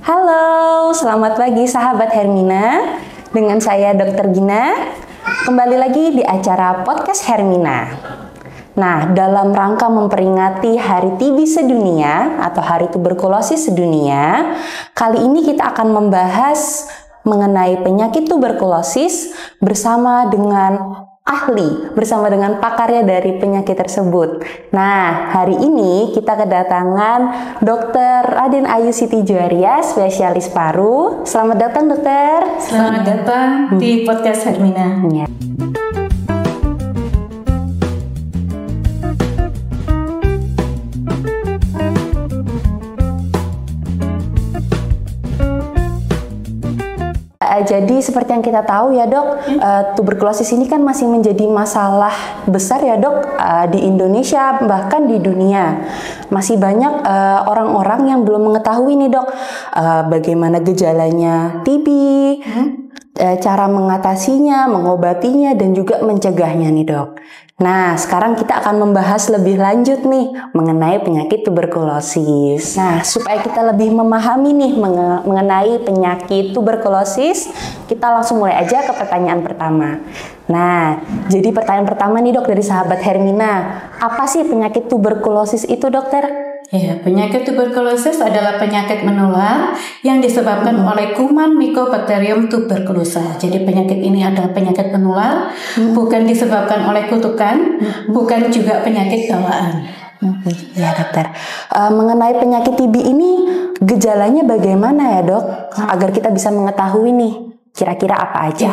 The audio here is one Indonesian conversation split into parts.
Halo, selamat pagi sahabat Hermina. Dengan saya Dr. Gina. Kembali lagi di acara Podcast Hermina. Nah, dalam rangka memperingati Hari TB Sedunia atau Hari Tuberkulosis Sedunia, kali ini kita akan membahas mengenai penyakit tuberkulosis bersama dengan pakarnya dari penyakit tersebut. Nah, hari ini kita kedatangan Dr. Raden Ayu Siti Juwaria, spesialis paru. Selamat datang, dokter. Selamat datang di Podcast Hermina. Ya. Jadi seperti yang kita tahu ya dok, tuberkulosis ini kan masih menjadi masalah besar ya dok, di Indonesia bahkan di dunia. Masih banyak orang-orang yang belum mengetahui nih dok, bagaimana gejalanya TB, cara mengatasinya, mengobatinya, dan juga mencegahnya nih dok. Nah, sekarang kita akan membahas lebih lanjut nih mengenai penyakit tuberkulosis. Nah, supaya kita lebih memahami nih mengenai penyakit tuberkulosis, kita langsung mulai aja ke pertanyaan pertama. Nah, jadi pertanyaan pertama nih dok dari sahabat Hermina, apa sih penyakit tuberkulosis itu dokter? Ya, penyakit tuberkulosis adalah penyakit menular yang disebabkan oleh kuman Mycobacterium tuberculosa. Jadi penyakit ini adalah penyakit menular, bukan disebabkan oleh kutukan, bukan juga penyakit bawaan. Ya dokter, mengenai penyakit TB ini gejalanya bagaimana ya dok? Agar kita bisa mengetahui nih kira-kira apa aja.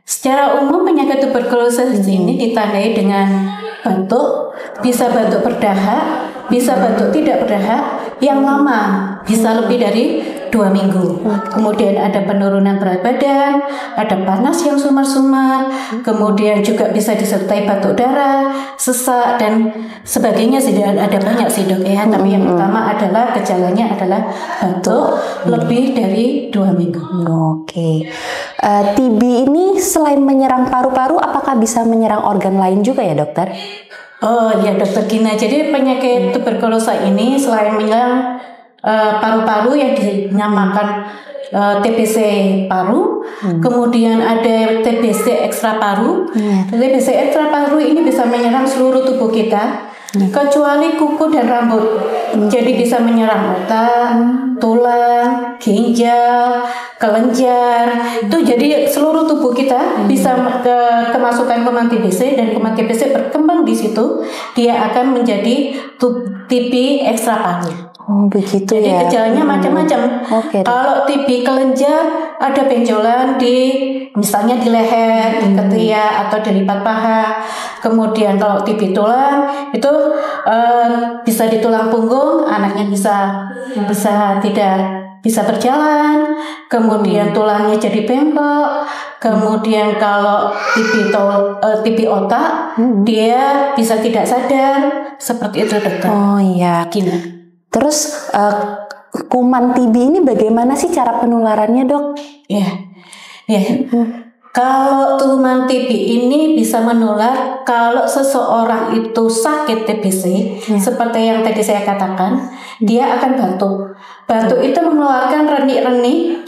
Secara umum penyakit tuberkulosis ini ditandai dengan batuk, bisa batuk berdahak, bisa batuk tidak berdahak yang lama, bisa lebih dari 2 minggu. Kemudian ada penurunan berat badan, ada panas yang sumar-sumar, kemudian juga bisa disertai batuk darah, sesak, dan sebagainya. Ada banyak sih dok ya, tapi yang pertama adalah gejalanya adalah batuk lebih dari 2 minggu. Oke. TB ini selain menyerang paru-paru, apakah bisa menyerang organ lain juga ya dokter? Oh ya dokter Gina, jadi penyakit tuberkulosa ini selain menyerang paru-paru yang dinamakan TBC paru, kemudian ada TBC ekstra paru. TBC ekstra paru ini bisa menyerang seluruh tubuh kita, kecuali kuku dan rambut. Jadi bisa menyerang otak, tulang, ginjal, kelenjar. Itu jadi seluruh tubuh kita bisa kemasukan kuman TBC, dan kuman TBC berkembang di situ, dia akan menjadi TB ekstra paru. Oh begitu. Jadi ya. gejalanya macam-macam. Kalau TB kelenjar ada benjolan misalnya di leher, di ketiak, atau di lipat paha. Kemudian kalau TB tulang itu bisa di tulang punggung, anaknya tidak bisa berjalan. Kemudian tulangnya jadi bengkok. Kemudian kalau TB otak, dia bisa tidak sadar. Seperti itu dokter. Oh iya. Gini. Terus kuman TB ini bagaimana sih cara penularannya dok? Ya. Kalau kuman TB ini bisa menular kalau seseorang itu sakit TBC, seperti yang tadi saya katakan, dia akan batuk. Batuk itu mengeluarkan renik-renik,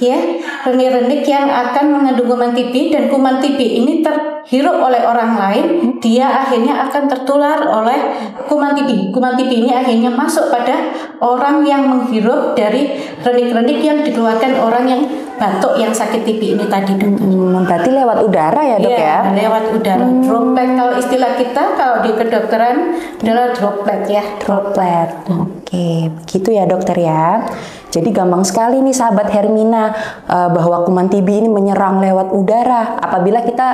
renik-renik yang akan mengandung kuman TB, dan kuman TB ini terhirup oleh orang lain, dia akhirnya akan tertular oleh kuman TB. Kuman TB ini akhirnya masuk pada orang yang menghirup dari renik-renik yang dikeluarkan orang yang batuk yang sakit TB ini tadi dok. Berarti lewat udara ya dok ya? Lewat udara. Droplet kalau istilah kita kalau di kedokteran adalah droplet ya. Droplet. Oke, begitu ya dokter ya. Jadi gampang sekali nih sahabat Hermina, bahwa kuman TB ini menyerang lewat udara apabila kita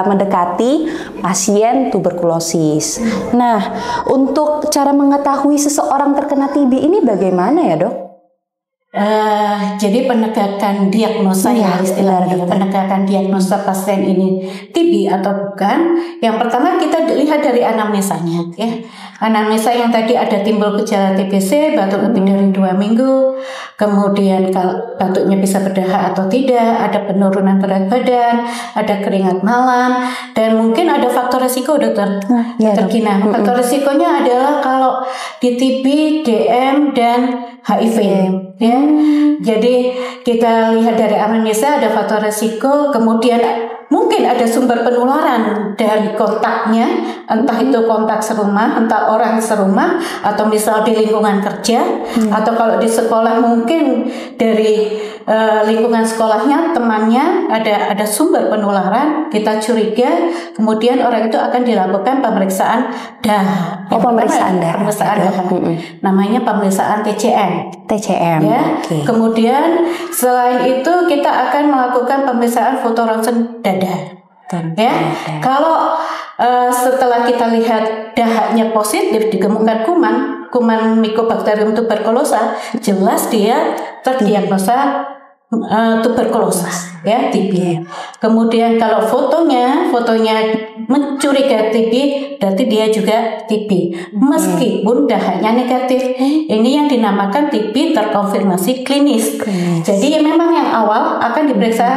mendekati pasien tuberkulosis. Nah, untuk cara mengetahui seseorang terkena TB ini bagaimana ya dok? Jadi penegakan diagnosa penegakan diagnosa pasien ini TB atau bukan. Yang pertama kita lihat dari anamnesanya ya. Anamnesa yang tadi ada timbul gejala TBC, batuk lebih dari 2 minggu, kemudian kalau batuknya bisa berdahak atau tidak, ada penurunan berat badan, ada keringat malam, dan mungkin ada faktor resiko dokter. Gina. Faktor resikonya adalah kalau di TB, DM, dan HIV. Ya, Jadi kita lihat dari anamnesa ada faktor resiko, kemudian mungkin ada sumber penularan dari kontaknya, entah itu kontak serumah, entah orang serumah, atau misal di lingkungan kerja, atau kalau di sekolah mungkin dari lingkungan sekolahnya, temannya ada sumber penularan, kita curiga, kemudian orang itu akan dilakukan pemeriksaan dahak. Pemeriksaan dahak. Pemeriksaan dahak. Namanya pemeriksaan TCM. TCM. Ya. Kemudian selain itu kita akan melakukan pemeriksaan foto ronsen dada. Ya. Kalau setelah kita lihat dahaknya positif ditemukan kuman Mycobacterium tuberculosa, jelas dia terdiagnosa tuberkulosis, ya, TB. Kemudian kalau fotonya mencurigai TB, berarti dia juga TB. Meskipun dahaknya negatif, ini yang dinamakan TB terkonfirmasi klinis. Jadi memang yang awal akan diperiksa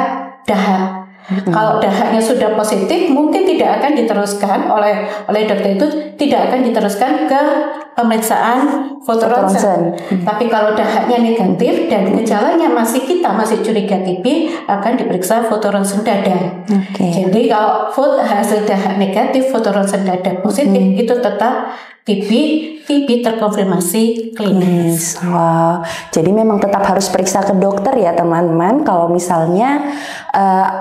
dahak. Kalau dahaknya sudah positif, mungkin tidak akan diteruskan oleh dokter itu, tidak akan diteruskan ke pemeriksaan foto ronsen. Tapi kalau dahaknya negatif dan gejalanya kita masih curiga TB, akan diperiksa foto ronsen dada. Jadi kalau hasil dahak negatif, foto ronsen dada positif, itu tetap TB terkonfirmasi klinis. Wow, jadi memang tetap harus periksa ke dokter ya teman-teman. Kalau misalnya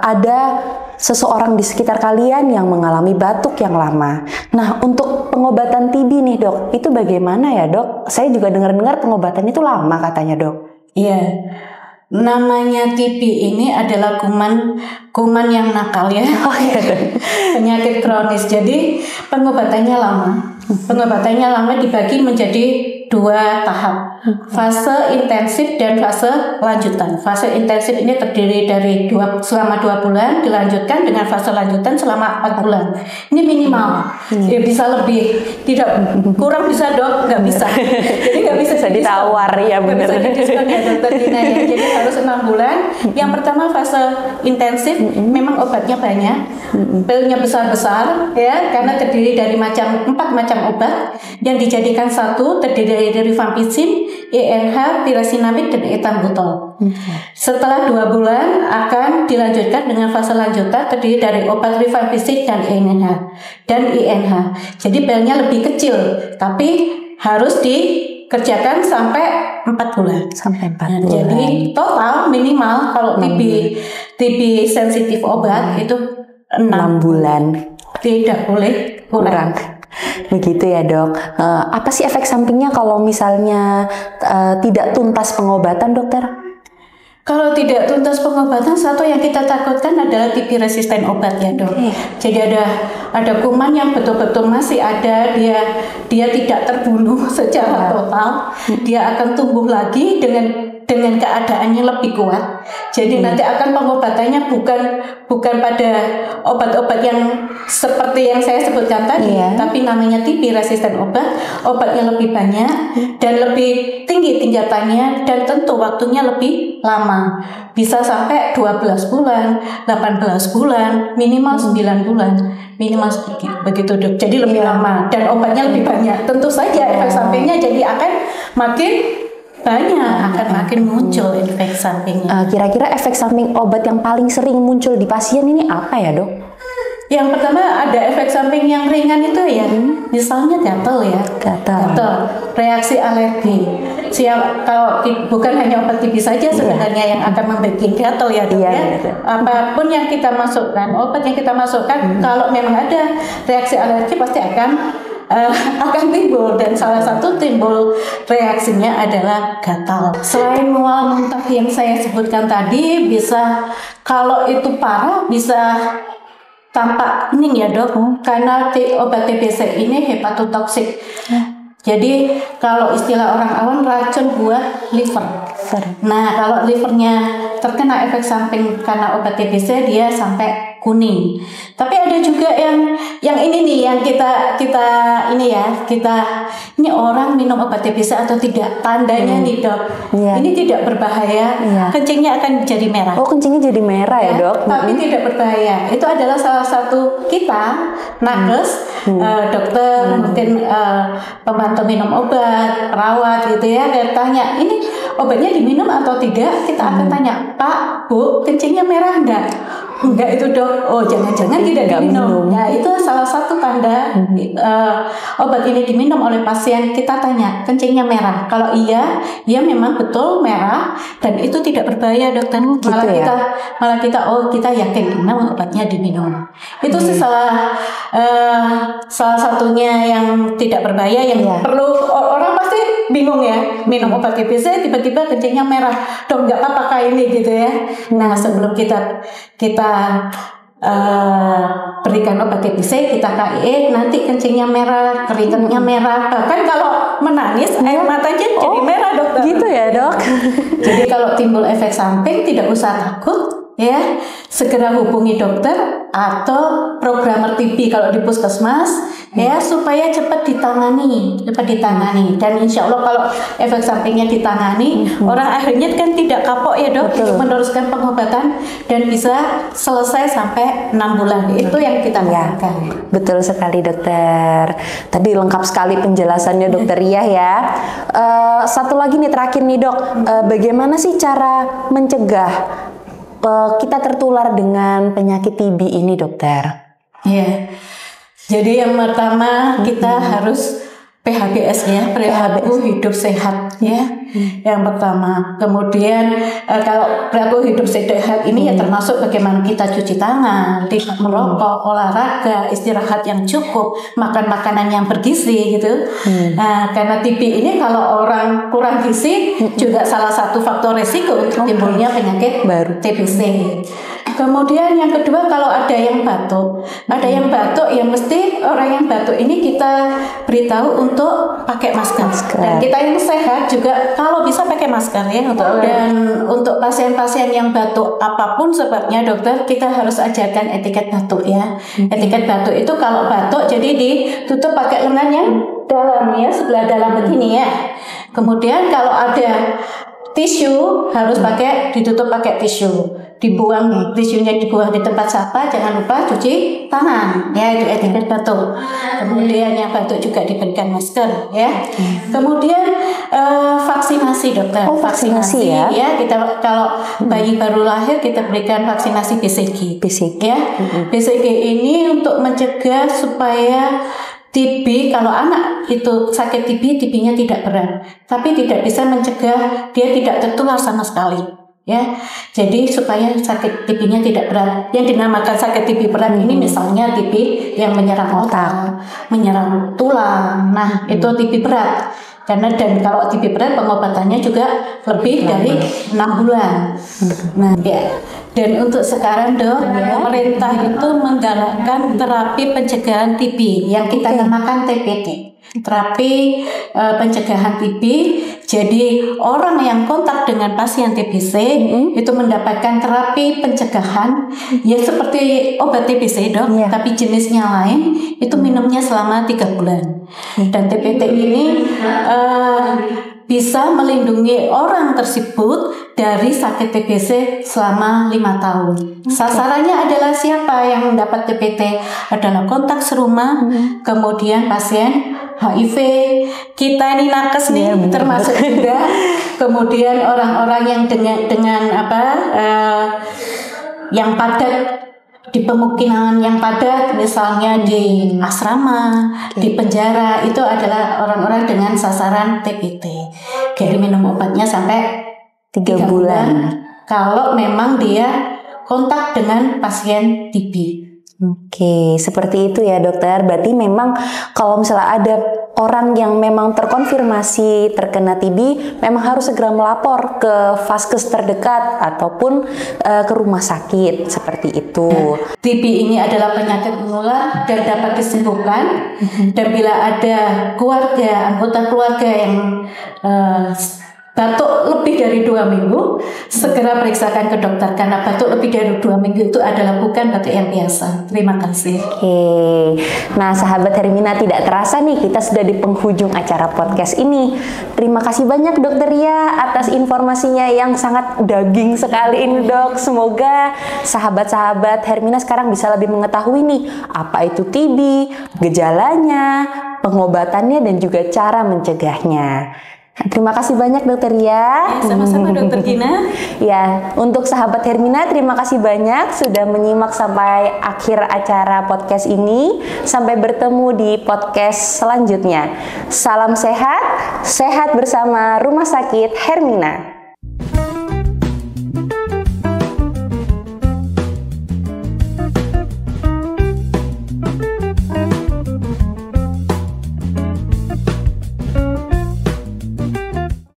ada seseorang di sekitar kalian yang mengalami batuk yang lama. Nah, untuk pengobatan TB nih dok, itu bagaimana ya dok? Saya juga dengar-dengar pengobatan itu lama katanya dok. Iya. Namanya TB ini adalah kuman yang nakal ya. Penyakit kronis. Jadi pengobatannya lama. Pengobatannya lama dibagi menjadi 2 tahap. Fase intensif dan fase lanjutan. Fase intensif ini terdiri dari selama 2 bulan, dilanjutkan dengan fase lanjutan selama 4 bulan. Ini minimal. Ya bisa lebih, tidak kurang bisa dok, nggak bisa. Jadi nggak bisa ditawar ya benar. Nggak bisa didiskon ya dokter Dina ya. Jadi harus 6 bulan. Yang pertama fase intensif, memang obatnya banyak, pilnya besar-besar ya, karena terdiri dari 4 macam obat yang dijadikan satu, terdiri dari rifampicin, INH, pirasinamid, dan ethambutol. Setelah 2 bulan akan dilanjutkan dengan fase lanjutan terdiri dari obat rifampicin dan INH. Jadi pilnya lebih kecil, tapi harus dikerjakan sampai 4 bulan. Sampai 4 bulan. Jadi total minimal kalau TB sensitif obat itu 6 bulan. Tidak boleh kurang. Begitu ya dok. Apa sih efek sampingnya kalau misalnya tidak tuntas pengobatan dokter? Kalau tidak tuntas pengobatan, satu yang kita takutkan adalah TB resisten obat ya dok. Jadi ada kuman yang betul-betul masih ada, dia tidak terbunuh secara total, dia akan tumbuh lagi dengan keadaannya lebih kuat. Jadi nanti akan pengobatannya bukan pada obat-obat yang seperti yang saya sebutkan tadi, tapi namanya TB resisten obatnya lebih banyak dan lebih tinggi tingkatannya, dan tentu waktunya lebih lama. Bisa sampai 12 bulan, 18 bulan, minimal 9 bulan. Minimal begitu dok. Jadi lebih lama dan obatnya lebih banyak. Tentu saja efek sampingnya jadi akan makin banyak, akan makin muncul efek sampingnya. Kira-kira efek samping obat yang paling sering muncul di pasien ini apa ya dok? Yang pertama ada efek samping yang ringan itu ya, misalnya gatal ya, gatal, reaksi alergi. Kalau bukan hanya obat TB saja sebenarnya yang akan membuat gatal ya dok ya. Apapun yang kita masukkan, obat yang kita masukkan, kalau memang ada reaksi alergi pasti akan timbul, dan salah satu timbul reaksinya adalah gatal. Selain mual muntah yang saya sebutkan tadi, bisa kalau itu parah bisa tampak kuning ya dok, karena obat TBC ini hepatotoksik. Jadi kalau istilah orang awam racun buah liver. Nah kalau livernya terkena efek samping karena obat TBC, dia sampai kuning. Tapi ada juga yang ini nih, yang kita ini orang minum obat TBC atau tidak, tandanya nih dok. Ini tidak berbahaya, kencingnya akan jadi merah. Oh, kencingnya jadi merah ya dok? Tapi tidak berbahaya. Itu adalah salah satu kita nakes, dokter, mungkin pembantu minum obat, perawat gitu ya. Dia tanya, ini obatnya diminum atau tidak, kita akan tanya, Pak, Bu, kencingnya merah enggak? Enggak itu dok. Oh jangan-jangan tidak diminum. Nah itu salah satu tanda obat ini diminum oleh pasien. Kita tanya kencingnya merah. Kalau iya, ya memang betul merah dan itu tidak berbahaya dokter. Malah kita oh kita yakin memang obatnya diminum. Itu sih salah satunya yang tidak berbahaya yang perlu orang pasti bingung ya, minum obat TBC tiba-tiba kencingnya merah. Dok nggak apa-apa ini gitu ya. Nah sebelum kita berikan obat TBC, kita KIE, nanti kencingnya merah, keringatnya merah, bahkan kalau menangis air matanya jadi merah dokter. Gitu ya dok. Jadi kalau timbul efek samping tidak usah takut ya, segera hubungi dokter atau programmer TB kalau di puskesmas ya, supaya cepat ditangani dan insya Allah kalau efek sampingnya ditangani, orang akhirnya kan tidak kapok ya dok untuk meneruskan pengobatan dan bisa selesai sampai 6 bulan. Itu yang kita lakukan. Betul sekali dokter. Tadi lengkap sekali penjelasannya dokter Ria ya. Satu lagi nih terakhir nih dok, bagaimana sih cara mencegah kita tertular dengan penyakit TB ini dokter? Iya. Jadi yang pertama kita harus PHBS ya, perilaku hidup sehat ya. Yang pertama. Kemudian kalau perilaku hidup sehat ini ya termasuk bagaimana kita cuci tangan, tidak merokok, olahraga, istirahat yang cukup, makan makanan yang bergizi gitu. Nah, karena TB ini kalau orang kurang gizi juga salah satu faktor resiko untuk timbulnya penyakit baru TBC. Kemudian yang kedua kalau ada yang batuk, ya mesti orang yang batuk ini kita beritahu untuk pakai masker. Dan kita yang sehat juga kalau bisa pakai masker ya. Dan untuk pasien-pasien yang batuk apapun sebabnya dokter, kita harus ajarkan etiket batuk ya. Etiket batuk itu kalau batuk jadi ditutup pakai lengan yang dalam ya, sebelah dalam begini ya. Kemudian kalau ada tisu harus ditutup pakai tisu. Tisunya dibuang di tempat sampah, jangan lupa cuci tangan ya, itu etiket batuk. Kemudian yang batuk juga diberikan masker ya. Kemudian vaksinasi dokter. Vaksinasi ya. Kita kalau bayi baru lahir kita berikan vaksinasi BCG ya. BCG ini untuk mencegah supaya TB, kalau anak itu sakit TB-nya tidak berat, tapi tidak bisa mencegah dia tidak tertular sama sekali. Ya, jadi supaya sakit TB-nya tidak berat. Yang dinamakan sakit TB berat ini misalnya TB yang menyerang otak, menyerang tulang. Nah, itu TB berat. Dan kalau TB berat pengobatannya juga lebih dari 6 bulan. Nah, ya. Dan untuk sekarang dok, pemerintah itu menggalakkan terapi pencegahan TB yang kita namakan TPT. Terapi pencegahan TB. Jadi orang yang kontak dengan pasien TBC itu mendapatkan terapi pencegahan ya seperti obat TBC dok, tapi jenisnya lain, itu minumnya selama 3 bulan. Dan TPT ini bisa melindungi orang tersebut dari sakit TBC selama 5 tahun. Sasarannya adalah siapa yang mendapat TPT? Adalah kontak serumah, kemudian pasien HIV, kita ini nakes nih termasuk juga. Kemudian orang-orang yang dengan yang padat di pemukiman yang padat, misalnya di asrama, di penjara, itu adalah orang-orang dengan sasaran TPT. Jadi minum obatnya sampai 3 bulan. Kalau memang dia kontak dengan pasien TB. Oke, seperti itu ya dokter. Berarti memang kalau misalnya ada orang yang memang terkonfirmasi terkena TB, memang harus segera melapor ke vaskes terdekat ataupun ke rumah sakit, seperti itu. TB ini adalah penyakit menular dan dapat disembuhkan. Dan bila ada anggota keluarga yang batuk lebih dari 2 minggu, segera periksakan ke dokter, karena batuk lebih dari 2 minggu itu adalah bukan batuk yang biasa. Terima kasih. Oke, nah sahabat Hermina, tidak terasa nih kita sudah di penghujung acara podcast ini. Terima kasih banyak Dokter Ria atas informasinya yang sangat daging sekali ini dok. Semoga sahabat-sahabat Hermina sekarang bisa lebih mengetahui nih apa itu TB, gejalanya, pengobatannya dan juga cara mencegahnya. Terima kasih banyak Dokter Ria. Sama-sama Dokter Gina. Ya, untuk sahabat Hermina terima kasih banyak sudah menyimak sampai akhir acara podcast ini. Sampai bertemu di podcast selanjutnya. Salam sehat, sehat bersama Rumah Sakit Hermina.